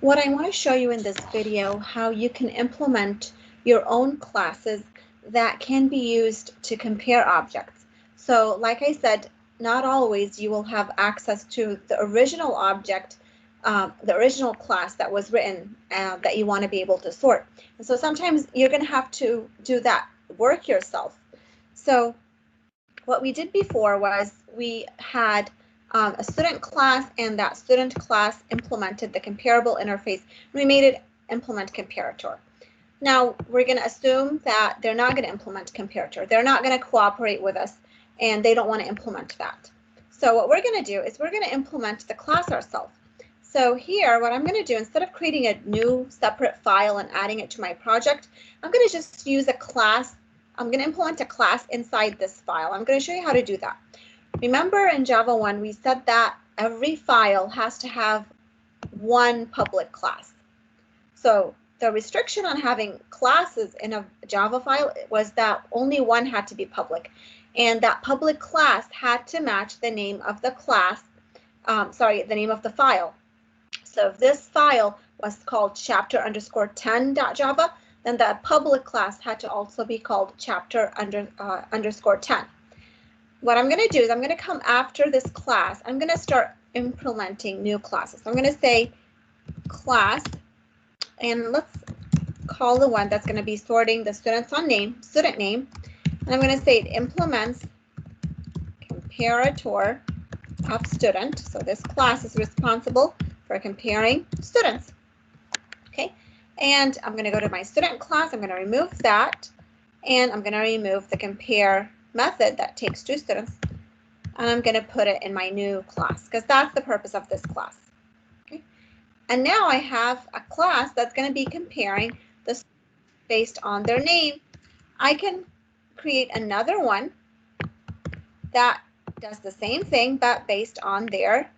What I want to show you in this video, how you can implement your own classes that can be used to compare objects. So like I said, not always you will have access to the original object, the original class that was written that you want to be able to sort. And so sometimes you're going to have to do that work yourself. So what we did before was we had a student class, and that student class implemented the comparable interface. We made it implement comparator. Now we're going to assume that they're not going to implement comparator. They're not going to cooperate with us, and they don't want to implement that. So what we're going to do is we're going to implement the class ourselves. So here, what I'm going to do, instead of creating a new separate file and adding it to my project, I'm going to just use a class. I'm going to implement a class inside this file. I'm going to show you how to do that. Remember in Java 1, we said that every file has to have one public class. So the restriction on having classes in a Java file was that only one had to be public. And that public class had to match the name of the class, the name of the file. So if this file was called chapter_10.java, then the public class had to also be called chapter_10. What I'm going to do is I'm going to come after this class. I'm going to start implementing new classes. So I'm going to say class, and let's call the one that's going to be sorting the student name. And I'm going to say it implements comparator of student. So this class is responsible for comparing students. Okay, and I'm going to go to my student class. I'm going to remove that, and I'm going to remove the compare method that takes two students, and I'm going to put it in my new class because that's the purpose of this class. Okay, and now I have a class that's going to be comparing the students based on their name. I can create another one that does the same thing but based on their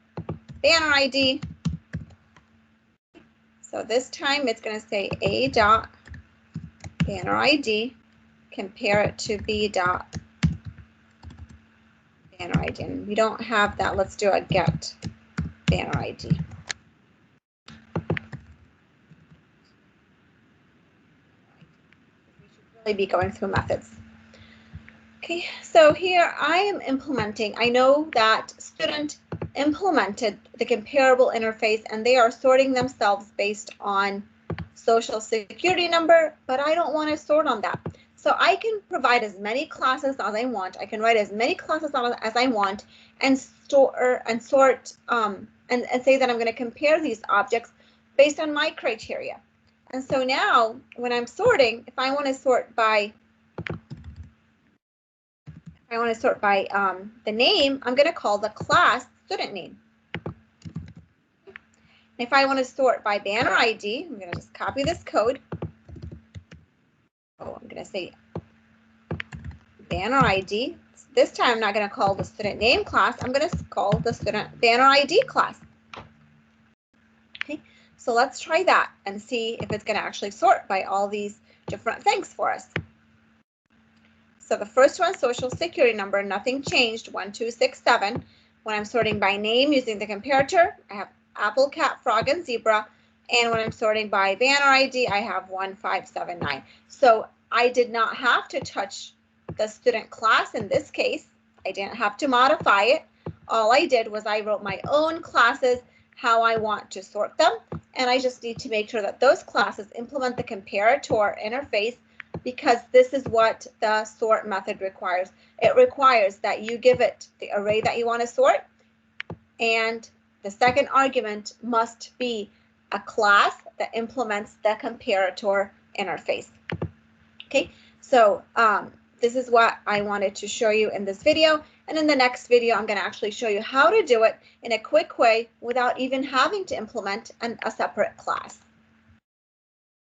banner ID. So this time it's going to say A dot banner ID, compare it to B dot banner ID. And we don't have that. Let's do a get banner ID. We should really be going through methods. Okay, so here I am implementing. I know that student implemented the comparable interface, and they are sorting themselves based on social security number, but I don't want to sort on that. So I can provide as many classes as I want. I can write as many classes as I want and sort and say that I'm going to compare these objects based on my criteria. And so now when I'm sorting, if I want to sort by the name, I'm going to call the class student name. If I want to sort by banner ID, I'm going to just copy this code. Oh, I'm going to say banner ID. This time I'm not going to call the student name class. I'm going to call the student banner ID class. Okay, so let's try that and see if it's going to actually sort by all these different things for us. So the first one, social security number, nothing changed, 1267. When I'm sorting by name using the comparator, I have apple, cat, frog, and zebra. And when I'm sorting by banner ID, I have 1579. So I did not have to touch the student class in this case. I didn't have to modify it. All I did was I wrote my own classes, how I want to sort them. And I just need to make sure that those classes implement the comparator interface, because this is what the sort method requires. It requires that you give it the array that you want to sort, and the second argument must be a class that implements the comparator interface. Okay, so this is what I wanted to show you in this video, and in the next video I'm going to actually show you how to do it in a quick way without even having to implement a separate class.